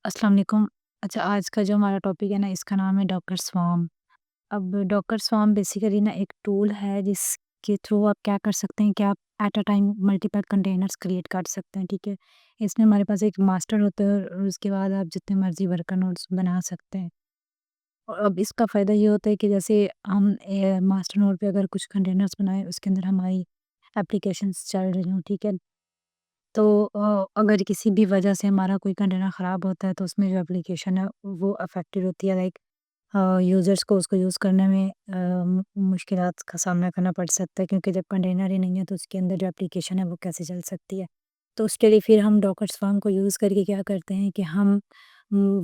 अस्सलाम वालेकुम। अच्छा, आज का जो हमारा टॉपिक है ना, इसका नाम है डॉकर स्वार्म। अब डॉकर स्वार्म बेसिकली ना एक टूल है जिसके थ्रू आप क्या कर सकते हैं कि आप at a time multiple containers create कर सकते हैं, ठीक है? इसमें हमारे पास एक मास्टर होता है और उसके बाद आप जितने मर्ज़ी वर्कर नोड्स बना सकते हैं। और अब इसका फ़ायदा ये होता है कि जैसे हम मास्टर नोड पे अगर कुछ कंटेनर्स बनाएँ, उसके अंदर हमारी एप्लीकेशंस चल रही हों, ठीक है? तो अगर किसी भी वजह से हमारा कोई कंटेनर ख़राब होता है तो उसमें जो एप्लीकेशन है वो अफ़ेक्टेड होती है, लाइक यूज़र्स को उसको यूज़ करने में मुश्किलात का सामना करना पड़ सकता है, क्योंकि जब कंटेनर ही नहीं है तो उसके अंदर जो एप्लीकेशन है वो कैसे चल सकती है। तो उसके लिए फिर हम डॉकर स्वार्म को यूज़ करके क्या करते हैं कि हम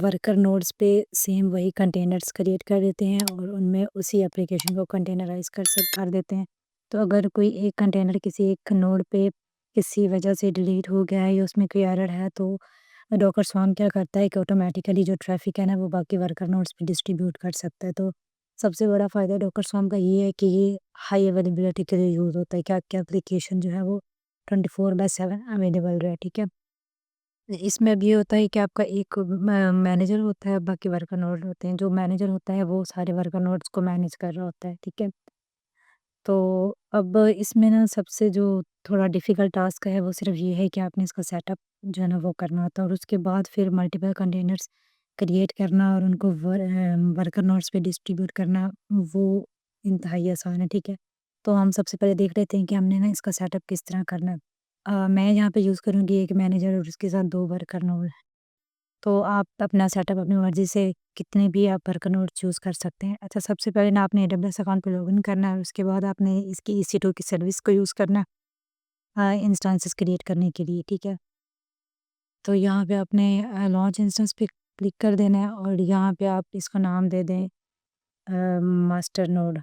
वर्कर नोड्स पे सेम वही कंटेनर्स क्रिएट कर देते हैं और उनमें उसी एप्लीकेशन को कंटेनराइज़ कर देते हैं। तो अगर कोई एक कंटेनर किसी एक नोड पे किसी वजह से डिलीट हो गया है या उसमें कोई एरर है, तो डॉकर स्वार्म क्या करता है कि ऑटोमेटिकली जो ट्रैफ़िक है ना वो बाकी वर्कर नोड्स पे डिस्ट्रीब्यूट कर सकता है। तो सबसे बड़ा फ़ायदा डॉकर स्वार्म का ये है कि ये हाई अवेलेबिलिटी के लिए यूज़ होता है कि आपकी एप्लीकेशन जो है वो 24/7 अवेलेबल रहे, ठीक है? इसमें अब ये होता है कि आपका एक मैनेजर होता है, बाकी वर्कर नोड होते हैं। जो मैनेजर होता है वो सारे वर्कर नोड्स को मैनेज कर रहा होता है, ठीक है? तो अब इसमें ना सबसे जो थोड़ा डिफ़िकल्ट टास्क है वो सिर्फ़ ये है कि आपने इसका सेटअप जो है ना वो करना होता है और उसके बाद फिर मल्टीपल कंटेनर्स क्रिएट करना और उनको वर्कर नोड्स पे डिस्ट्रीब्यूट करना, वो इंतहाई आसान है, ठीक है? तो हम सबसे पहले देख लेते हैं कि हमने ना इसका सेटअप किस तरह करना है। मैं यहाँ पे यूज़ करूँगी एक मैनेजर और उसके साथ 2 वर्कर नोड। तो आप अपना सेटअप अपनी मर्ज़ी से कितने भी आप वर्कर नोड चूज़ कर सकते हैं। अच्छा, सबसे पहले ना आपने एडब्ल्यूएस अकाउंट पे लॉगिन करना है, उसके बाद आपने इसकी EC2 की सर्विस को यूज़ करना है इंस्टेंसेस क्रिएट करने के लिए, ठीक है? तो यहाँ पे आपने लॉन्च इंस्टेंस पे क्लिक कर देना है और यहाँ पे आप इसका नाम दे दें मास्टर नोड,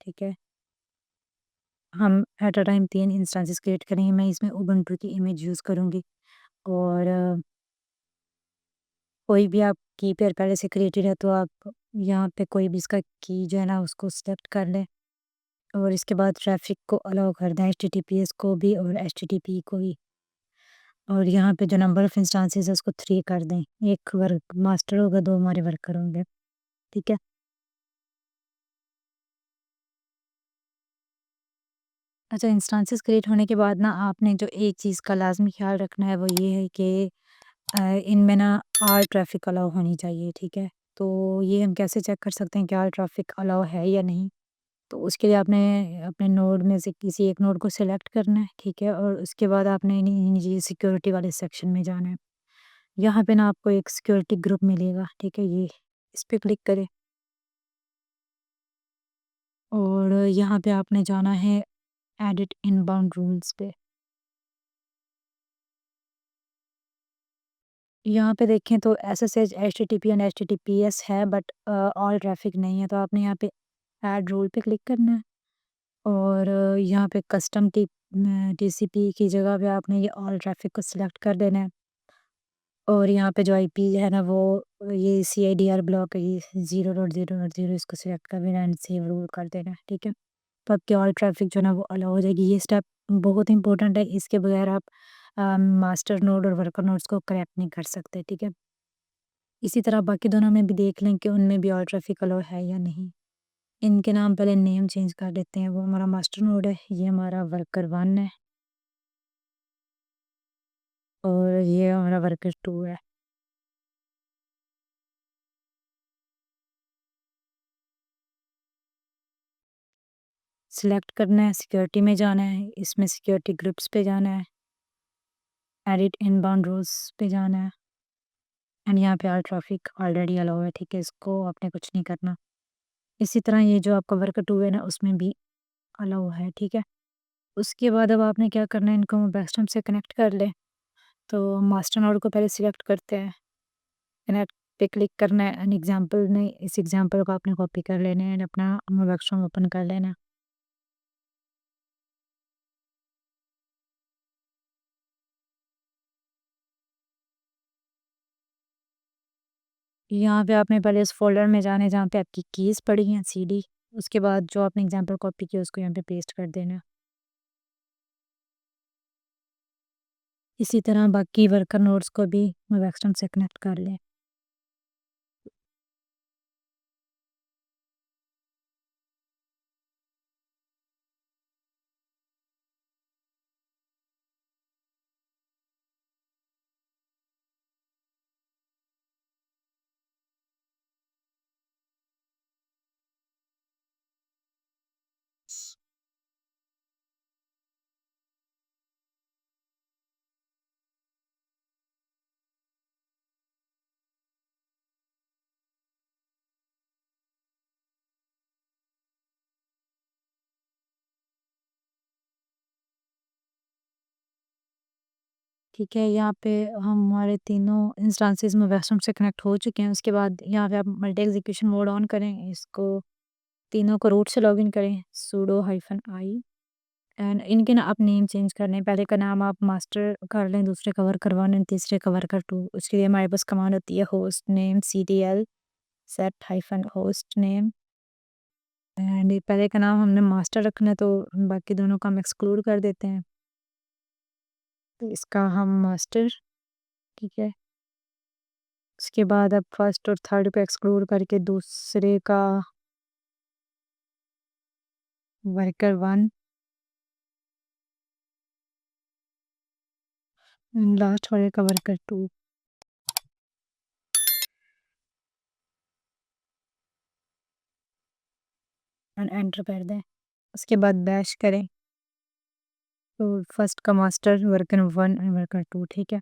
ठीक है? हम at a time 3 instances create करेंगे, मैं इसमें उबुंटू की इमेज यूज़ करूँगी और कोई भी आप की पेयर पहले से क्रिएटेड है तो आप यहाँ पे कोई भी इसका की जो है ना उसको सिलेक्ट कर लें और इसके बाद ट्रैफ़िक को अलाउ कर दें, एचटीटीपीएस को भी और एचटीटीपी को भी। और यहाँ पे जो नंबर ऑफ़ इंस्टांसेस है उसको 3 कर दें। 1 वर्क मास्टर होगा, 2 हमारे वर्कर होंगे, ठीक है? अच्छा, इंस्टांसेस क्रिएट होने के बाद ना आपने जो एक चीज़ का लाज़मी ख़्याल रखना है वो ये है कि इनमें ना ऑल ट्रैफ़िक अलाउ होनी चाहिए, ठीक है? तो ये हम कैसे चेक कर सकते हैं कि ऑल ट्रैफ़िक अलाउ है या नहीं? तो उसके लिए आपने अपने नोड में से किसी एक नोड को सिलेक्ट करना है, ठीक है? और उसके बाद आपने निजी सिक्योरिटी वाले सेक्शन में जाना है। यहाँ पे ना आपको एक सिक्योरिटी ग्रुप मिलेगा, ठीक है? ये इस पे क्लिक करें और यहाँ पे आपने जाना है एडिट इनबाउंड रूल्स पे। यहाँ पे देखें तो एसएसएच, एचटीटीपी एंड एचटीटीपीएस है, बट ऑल ट्रैफिक नहीं है, तो आपने यहाँ पे ऐड रूल पे क्लिक करना है और यहाँ पे कस्टम टीसीपी की जगह पे आपने ये ऑल ट्रैफिक को सिलेक्ट कर देना है और यहाँ पे जो आईपी है ना वो ये सीआईडीआर ब्लॉक है, ये 0.0.0 इसको सिलेक्ट कर देना एंड सेव रूल कर देना है, ठीक है? तो आपकी ऑल ट्रैफिक जो है ना वो अलाउ हो जाएगी। ये स्टेप बहुत इंपॉर्टेंट है, इसके बगैर आप मास्टर नोड और वर्कर नोड्स को कनेक्ट नहीं कर सकते, ठीक है? इसी तरह बाकी दोनों में भी देख लें कि उनमें भी ऑल ट्रैफिक अलाउ है या नहीं। इनके नाम पहले नेम चेंज कर देते हैं, वो हमारा मास्टर नोड है, ये हमारा वर्कर 1 है और ये हमारा वर्कर 2 है। सिलेक्ट करना है, सिक्योरिटी में जाना है, इसमें सिक्योरिटी ग्रुप्स पे जाना है, एडिट इनबाउंड रूल्स पे जाना है एंड यहाँ पे ऑल ट्रैफिक ऑलरेडी अलाउ है, ठीक है? इसको आपने कुछ नहीं करना। इसी तरह ये जो आपका वर्कर 2 है ना उसमें भी अलाउ है, ठीक है? उसके बाद अब आपने क्या करना है, इनको बैकस्टैम्प से कनेक्ट कर लें। तो मास्टर नोड को पहले सिलेक्ट करते हैं, कनेक्ट पे क्लिक करना है एंड एग्जांपल में इस एग्जांपल को आपने कॉपी कर लेना है एंड अपना वर्कस्टॉप ओपन कर लेना है। यहाँ पे आपने पहले उस फ़ोल्डर में जाना है जहाँ पे आपकी कीज़ पड़ी हैं सीडी, उसके बाद जो आपने एग्जांपल कॉपी किया उसको यहाँ पे पेस्ट कर देना है। इसी तरह बाकी वर्कर नोड्स को भी वर्कस्टॉप से कनेक्ट कर लें। ठीक है, यहाँ पे हमारे तीनों इंस्टांसेस में वेबसाइट से कनेक्ट हो चुके हैं। उसके बाद यहाँ पे आप मल्टी एग्जीक्यूशन मोड ऑन करें, इसको तीनों को रूट से लॉगिन करें, sudo -i एंड इनके ना आप नेम चेंज करने हैं। पहले का नाम आप मास्टर कर लें, दूसरे का वर्कर 1 एंड तीसरे का वर्कर 2। उसके लिए हमारे पास कमांड होती है host name ctl set -host name and पहले का नाम हमने मास्टर रखना है, तो बाकी दोनों को हम एक्सक्लूड कर देते हैं। तो इसका हम मास्टर, ठीक है। उसके बाद अब फर्स्ट और थर्ड को एक्सक्लूड करके दूसरे का वर्कर 1 लास्ट वाले का वर्कर 2 एंड एंटर कर दें। उसके बाद बैश करें, तो फर्स्ट का मास्टर वर्कर 1 एंड वर्कर 2, ठीक है।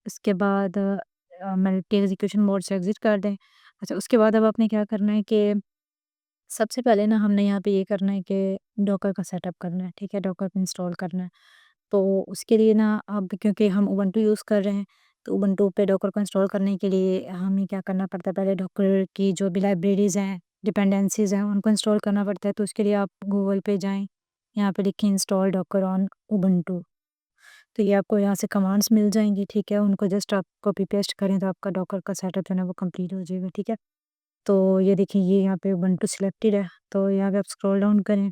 उसके बाद मल्टी एग्जीक्यूशन मोड से एग्जिट कर दें। अच्छा, उसके बाद अब आपने क्या करना है कि सबसे पहले ना हमने यहाँ पे ये करना है कि डॉकर का सेटअप करना है, ठीक है, डॉकर को इंस्टॉल करना है। तो उसके लिए ना अब क्योंकि हम उबंटू यूज़ कर रहे हैं, तो उबंटू पे डॉकर को इंस्टॉल करने के लिए हमें क्या करना पड़ता है, पहले डॉकर की जो भी लाइब्रेरीज़ हैं, डिपेंडेंसीज़ हैं, उनको इंस्टॉल करना पड़ता है। तो उसके लिए आप गूगल पे जाएँ, यहाँ पे लिखें इंस्टॉल डॉकर ऑन उबंटू, तो ये आपको यहाँ से कमांड्स मिल जाएँगी, ठीक है। उनको जस्ट आप कॉपी पेस्ट करें तो आपका डॉकर का सेटअप जो है ना वो कंप्लीट हो जाएगा, ठीक है। तो ये देखिए, ये यहाँ पे उबंटू सिलेक्टेड है, तो यहाँ पे आप स्क्रॉल डाउन करें।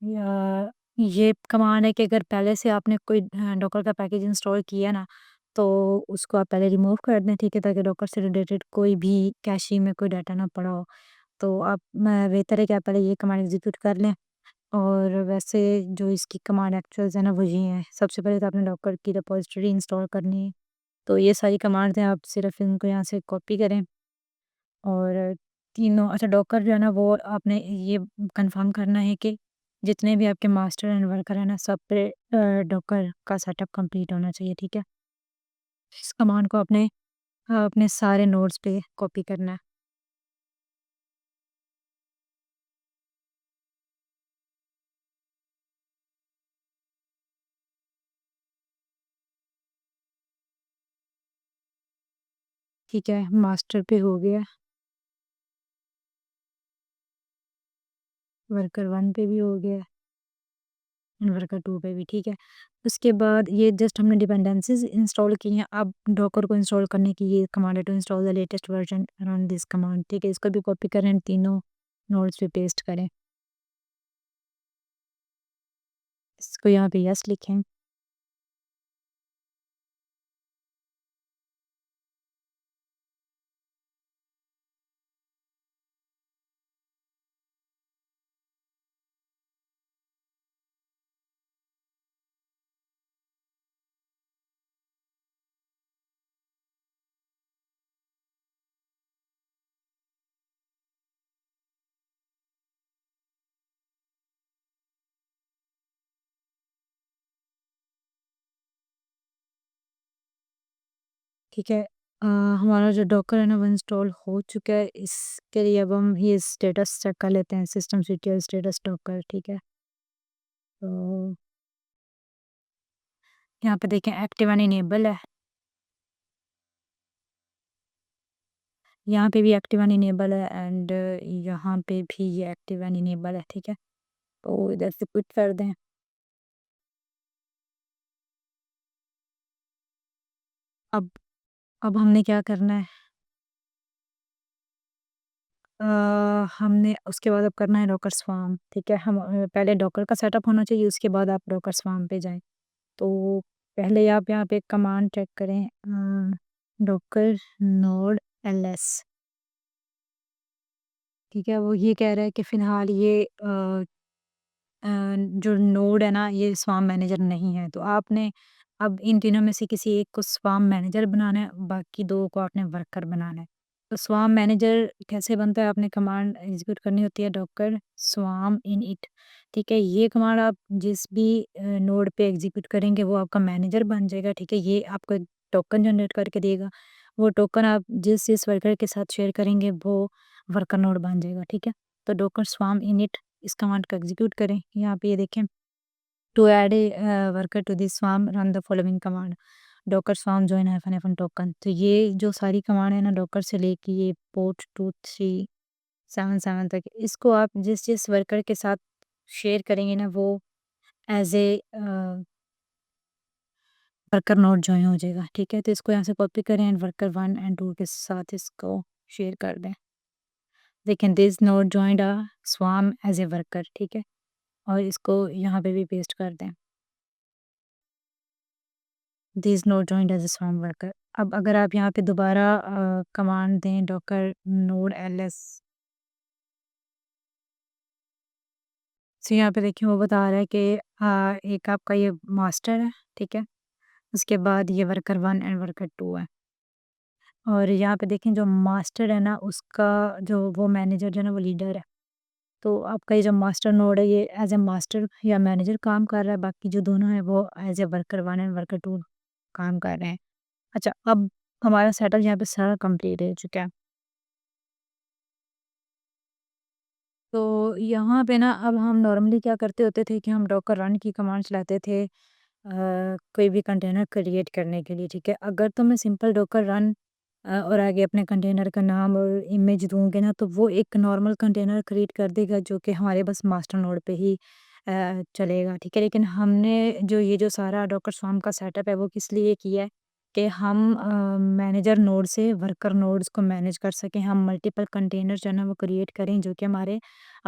या ये कमांड है कि अगर पहले से आपने कोई डॉकर का पैकेज इंस्टॉल किया ना, तो उसको आप पहले रिमूव कर दें, ठीक है, ताकि डॉकर से रिलेटेड कोई भी कैशे में कोई डाटा ना पड़ा हो। तो आप मैं बेहतर है कि आप पहले ये कमांड एग्जीक्यूट कर लें। और वैसे जो इसकी कमांड एक्चुअल्स है ना वो ये हैं। सबसे पहले तो आपने डॉकर की रिपॉजिटरी इंस्टॉल करनी है। तो ये सारी कमांड्स हैं, आप सिर्फ इनको यहाँ से कॉपी करें और तीनों, अच्छा, डॉकर जो है ना वो आपने ये कंफर्म करना है कि जितने भी आपके मास्टर एंड वर्कर है ना सब पे डॉकर का सेटअप कंप्लीट होना चाहिए, ठीक है। इस कमांड को आपने अपने सारे नोड्स पे कॉपी करना है। ठीक है, मास्टर पे हो गया, वर्कर 1 पे भी हो गया, इन्वर्टर 2 पे भी, ठीक है। उसके बाद ये जस्ट हमने डिपेंडेंसीज़ इंस्टॉल की हैं, अब डॉकर को इंस्टॉल करने की ये कमांड है to install the latest version run this command, ठीक है। इसको भी कॉपी करें, तीनों नोड्स पे पेस्ट करें। इसको यहाँ पे यस लिखें। ठीक है, हमारा जो डॉकर है ना वो इंस्टॉल हो चुका है। इसके लिए अब हम ये स्टेटस चेक कर लेते हैं, सिस्टम सीटीएल स्टेटस डॉकर, ठीक है। तो यहाँ पे देखें एक्टिव एंड इनेबल है, यहाँ पे भी एक्टिव एंड इनेबल है एंड यहाँ पे भी ये एक्टिव एंड इनेबल है, ठीक है। तो इधर से क्विट कर दें। अब अब हमने क्या करना है, अ, हमने उसके बाद अब करना है डॉकर स्वार्म, ठीक है। हम पहले डॉकर का सेटअप होना चाहिए, उसके बाद आप डॉकर स्वार्म पे जाएँ। तो पहले आप यहाँ पे कमांड चेक करें, डॉकर नोड एलएस, ठीक है। वो ये कह रहा है कि फ़िलहाल ये अ, जो नोड है ना ये स्वार्म मैनेजर नहीं है। तो आपने अब इन तीनों में से किसी एक को स्वार्म मैनेजर बनाना है, बाकी 2 को आपने वर्कर बनाना है। तो स्वार्म मैनेजर कैसे बनता है, आपने कमांड एग्ज़ीक्यूट करनी होती है डॉकर स्वार्म इनिट, ठीक है। ये कमांड आप जिस भी नोड पे एग्ज़ीक्यूट करेंगे वो आपका मैनेजर बन जाएगा, ठीक है। ये आपको एक टोकन जनरेट करके देगा। वो टोकन आप जिस वर्कर के साथ शेयर करेंगे वो वर्कर नोड बन जाएगा, ठीक है। तो डॉकर स्वार्म इनिट इस कमांड को एग्ज़ीक्यूट करें। यहाँ पे ये देखें to add a worker to this swarm run the following command docker swarm join hyphen hyphen token. तो ये जो सारी कमांड है ना डॉकर से लेके ये पोर्ट 2377 तक, इसको आप जिस जिस वर्कर के साथ शेयर करेंगे ना वो as a worker node join हो जाएगा। ठीक है, तो इसको यहाँ से कॉपी करें एंड वर्कर 1 एंड 2 के साथ इसको शेयर कर दें। देखें दिस नोड जॉइंड अ स्वाम एज ए वर्कर। ठीक है, और इसको यहाँ पे भी पेस्ट कर दें this node joined as a swarm worker. अब अगर आप यहाँ पे दोबारा कमांड दें डॉकर नोड ls, तो यहाँ पे देखिए वो बता रहा है कि एक आपका ये मास्टर है। ठीक है, उसके बाद ये वर्कर 1 एंड वर्कर 2 है। और यहाँ पे देखें जो मास्टर है ना उसका जो वो मैनेजर जो है ना वो लीडर है। तो आपका ये जो मास्टर नोड है ये एज ए मास्टर या मैनेजर काम कर रहा है, बाकी जो दोनों हैं वो as a worker 1 and worker 2 काम कर रहे हैं। अच्छा, अब हमारा सेटअप यहाँ पे सारा कंप्लीट हो चुका है। तो यहाँ पे ना अब हम नॉर्मली क्या करते होते थे कि हम डॉकर रन की कमांड चलाते थे कोई भी कंटेनर क्रिएट करने के लिए। ठीक है, अगर तो मैं सिंपल डॉकर रन और आगे अपने कंटेनर का नाम और इमेज दूंगे ना तो वो एक नॉर्मल कंटेनर क्रिएट कर देगा जो कि हमारे बस मास्टर नोड पे ही चलेगा। ठीक है, लेकिन हमने जो ये जो सारा डॉकर स्वाम का सेटअप है वो किस लिए किया है कि हम मैनेजर नोड से वर्कर नोड्स को मैनेज कर सकें, हम मल्टीपल कंटेनर जो है ना वो क्रिएट करें जो कि हमारे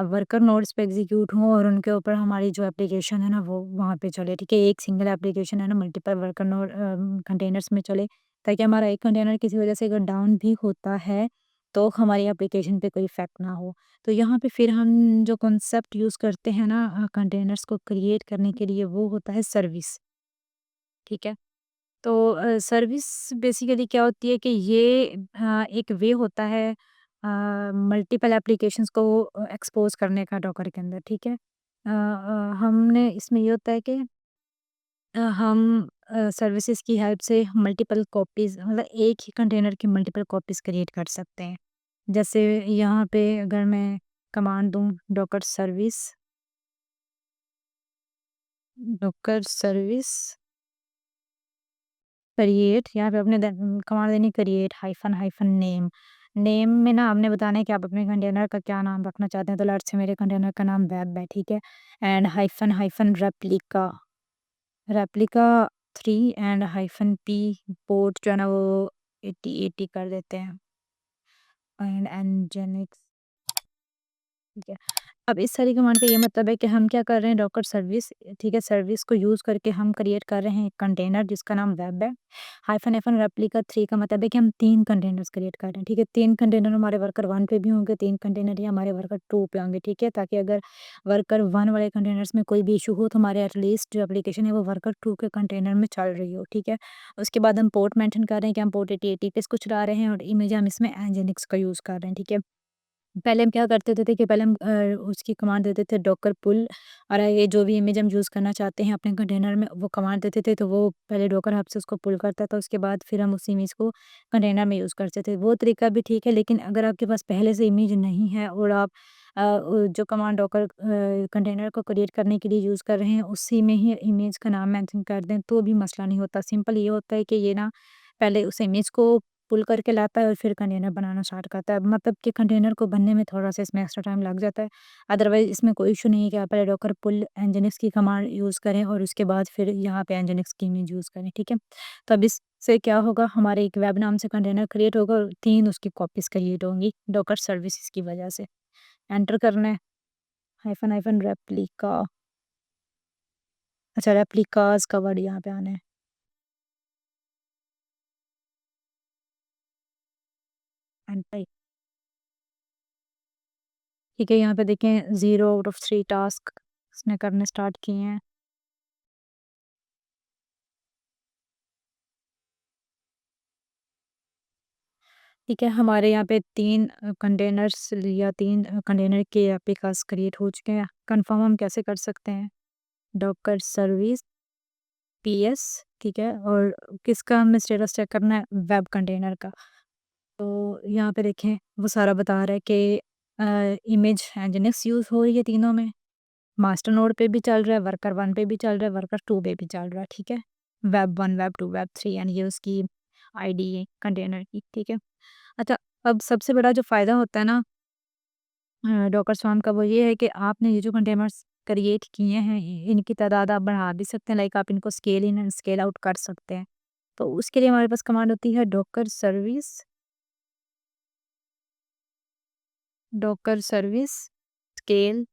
वर्कर नोड्स पे एग्जीक्यूट हों और उनके ऊपर हमारी जो एप्लीकेशन है ना वो वहाँ पे चले। ठीक है, एक सिंगल एप्लीकेशन है ना मल्टीपल वर्कर नोड कंटेनर्स में चले, ताकि हमारा एक कंटेनर किसी वजह से अगर डाउन भी होता है तो हमारी एप्लीकेशन पे कोई इफेक्ट ना हो। तो यहाँ पे फिर हम जो कॉन्सेप्ट यूज़ करते हैं ना कंटेनर्स को क्रिएट करने के लिए वो होता है सर्विस। ठीक है, तो सर्विस बेसिकली क्या होती है कि ये एक वे होता है मल्टीपल एप्लीकेशंस को एक्सपोज करने का डॉकर के अंदर। ठीक है, हमने इसमें ये होता है कि हम सर्विसेज की हेल्प से मल्टीपल कॉपीज मतलब एक ही कंटेनर की मल्टीपल कॉपीज क्रिएट कर सकते हैं। जैसे यहाँ पे अगर मैं कमांड दूं डॉकर सर्विस क्रिएट, यहाँ पे आपने कमांड देनी create hyphen hyphen name. Name में ना आपने बताना है कि आप अपने कंटेनर का क्या नाम रखना चाहते हैं, तो लेट्स से मेरे कंटेनर का नाम वेब है। ठीक है, and hyphen hyphen replica replica 3 and hyphen P port जो है ना वो 8080 कर देते हैं एंड एनजेनिक्स। ठीक है, अब इस सारी कमांड का ये मतलब है कि हम क्या कर रहे हैं डॉकर सर्विस। ठीक है, सर्विस को यूज़ करके हम क्रिएट कर रहे हैं एक कंटेनर जिसका नाम वेब है। हाइफन हाइफन रेप्लिका 3 का मतलब है कि हम 3 कंटेनर्स क्रिएट कर रहे हैं। ठीक है, 3 कंटेनर हमारे वर्कर 1 पे भी होंगे, 3 कंटेनर ही हमारे वर्कर 2 पे होंगे। ठीक है, ताकि अगर वर्कर 1 वाले कंटेनर्स में कोई भी इशू हो तो हमारे एटलीस्ट जो एप्लीकेशन है वो वर्कर 2 के कंटेनर में चल रही हो। ठीक है, उसके बाद हम पोर्ट मेंशन कर रहे हैं कि हम पोर्ट 8080 पे इसको चला रहे हैं और इमेज हम इसमें एनजेनिक्स का यूज़ कर रहे हैं। ठीक है, पहले हम क्या करते थे कि पहले हम उसकी कमांड देते थे डॉकर पुल और ये जो भी इमेज हम यूज़ करना चाहते हैं अपने कंटेनर में वो कमांड देते थे, तो वो पहले डॉकर हब से उसको पुल करता था, उसके बाद फिर हम उस इमेज को कंटेनर में यूज़ करते थे। वो तरीका भी ठीक है, लेकिन अगर आपके पास पहले से इमेज नहीं है और आप जो कमांड डॉकर कंटेनर को क्रिएट करने के लिए यूज़ कर रहे हैं उसी में ही इमेज का नाम मेंशन कर दें तो भी मसला नहीं होता। सिंपल ये होता है कि ये ना पहले उस इमेज को पुल करके लाता है और फिर कंटेनर बनाना स्टार्ट करता है। मतलब कि कंटेनर को बनने में थोड़ा-सा इसमें एक्स्ट्रा टाइम लग जाता है। अदरवाइज़ इसमें कोई इश्यू नहीं है कि आप पहले डॉकर पुल nginx की कमांड यूज़ करें और उसके बाद फिर यहाँ पे nginx की इमेज यूज़ करें। ठीक है? तो अब इससे क्या होगा हमारे एक वेब नाम से कंटेनर क्रिएट होगा और 3 उसकी कॉपीज़ क्रिएट होंगी डॉकर सर्विसेज़ की वजह से। एंटर करना है हाइफ़न हाइफ़न रेप्लिका, अच्छा रेप्लिकाज़ का वर्ड यहाँ पे आना है। एंटर। ठीक है, यहाँ पे देखें 0 आउट ऑफ 3 टास्क इसने करने स्टार्ट किए हैं। ठीक है, हमारे यहाँ पे 3 कंटेनर्स या 3 कंटेनर के एप्लीकास क्रिएट हो चुके हैं। कन्फर्म हम कैसे कर सकते हैं? Docker service PS. ठीक है, और किसका हमें स्टेटस चेक करना है? वेब कंटेनर का। तो यहाँ पे देखें वो सारा बता रहा है कि इमेज एनजिनिक्स यूज़ हो रही है तीनों में। मास्टर नोड पे भी चल रहा है, वर्कर 1 पे भी चल रहा है, वर्कर 2 पे भी चल रहा है, ठीक है? वेब 1, वेब 2, वेब 3 एंड ये उसकी आईडी है कंटेनर की, ठीक है? अच्छा, अब सबसे बड़ा जो फ़ायदा होता है ना डॉकर स्वार्म का वो ये है कि आपने ये जो कंटेनर्स क्रिएट किए हैं, इनकी तादाद आप बढ़ा भी सकते हैं, लाइक आप इनको scale in and scale out कर सकते हैं। तो उसके लिए हमारे पास कमांड होती है डॉकर सर्विस स्केल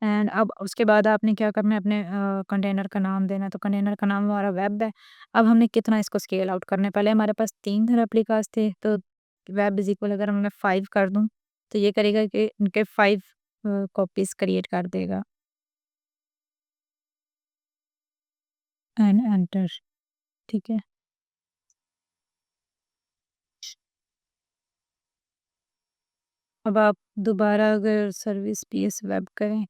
एंड अब उसके बाद आपने क्या करना है अपने कंटेनर का नाम देना है, तो कंटेनर का नाम हमारा वेब है। अब हमने कितना इसको स्केल आउट करना है, पहले हमारे पास 3 रेप्लिकास थे, तो वेब इज़ इक्वल अगर मैं 5 कर दूँ, तो ये करेगा कि इनके 5 कॉपीज़ क्रिएट कर देगा एंड एंटर, ठीक है? अब आप दोबारा अगर सर्विस पीएस वेब करें,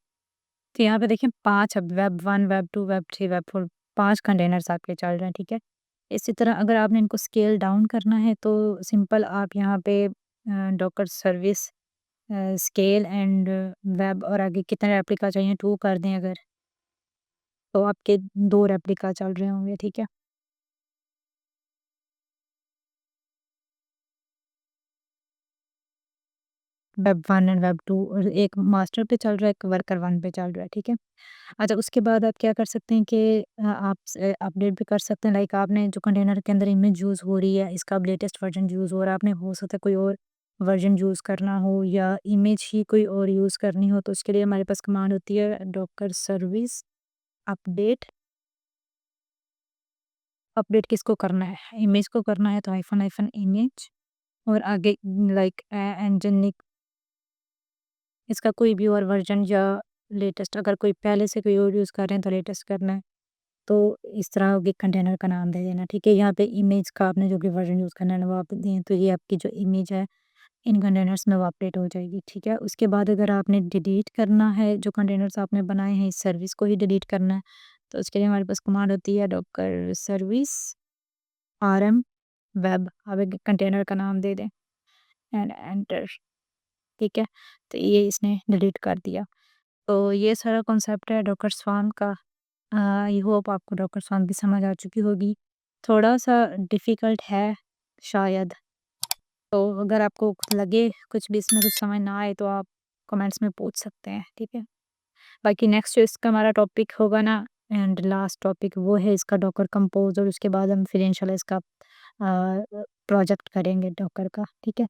तो यहाँ पे देखिए 5 अब web 1, web 2, web 3, web 4 5 containers आपके चल रहे हैं, ठीक है? इसी तरह अगर आपने इनको स्केल डाउन करना है तो सिंपल आप यहाँ पे Docker service scale and web और आगे कितने रेप्लिका चाहिए 2 कर दें अगर, तो आपके 2 रेप्लिका चल रहे होंगे, ठीक है? वेब 1 एंड वेब 2 और एक मास्टर पे चल रहा है, एक वर्कर 1 पे चल रहा है, ठीक है? अच्छा, उसके बाद आप क्या कर सकते हैं कि आप अपडेट भी कर सकते हैं, लाइक आपने जो कंटेनर के अंदर इमेज यूज़ हो रही है, इसका अब लेटेस्ट वर्ज़न यूज़ हो रहा है, आपने हो सकता है कोई और वर्ज़न यूज़ करना हो या इमेज ही कोई और यूज़ करनी हो, तो उसके लिए हमारे पास कमांड होती है डॉकर सर्विस अपडेट। अपडेट किसको करना है? इमेज को करना है, तो हाइफ़न इमेज और आगे लाइक एंजेलिक इसका कोई भी और वर्ज़न या लेटेस्ट अगर कोई पहले से कोई और यूज़ कर रहे हैं, तो लेटेस्ट करना है। तो इस तरह के कंटेनर का नाम दे देना, ठीक है? यहाँ पे इमेज का आपने जो भी वर्ज़न यूज़ करना है वो आप दें, तो ये आपकी जो इमेज है इन कंटेनर्स में वो अपडेट हो जाएगी, ठीक है? उसके बाद अगर आपने डिलीट करना है, जो कंटेनर्स आपने बनाए हैं, इस सर्विस को ही डिलीट करना है, तो उसके लिए हमारे पास कमांड होती है डॉकर सर्विस आरएम वेब। आप एक कंटेनर का नाम दे दें एंड एंटर, ठीक है? तो ये इसने डिलीट कर दिया। तो ये सारा कॉन्सेप्ट है डॉकर स्वार्म का। आई होप आपको डॉक्टर स्वामी की समझ आ चुकी होगी। थोड़ा-सा डिफ़िकल्ट है शायद, तो अगर आपको लगे कुछ भी इसमें कुछ समझ ना आए तो आप कमेंट्स में पूछ सकते हैं, ठीक है? बाकी नेक्स्ट जो इसका हमारा टॉपिक होगा ना एंड लास्ट टॉपिक वो है इसका डॉकर कंपोज़ और उसके बाद हम फिर इंशाल्लाह इसका प्रोजेक्ट करेंगे डॉकर का, ठीक है?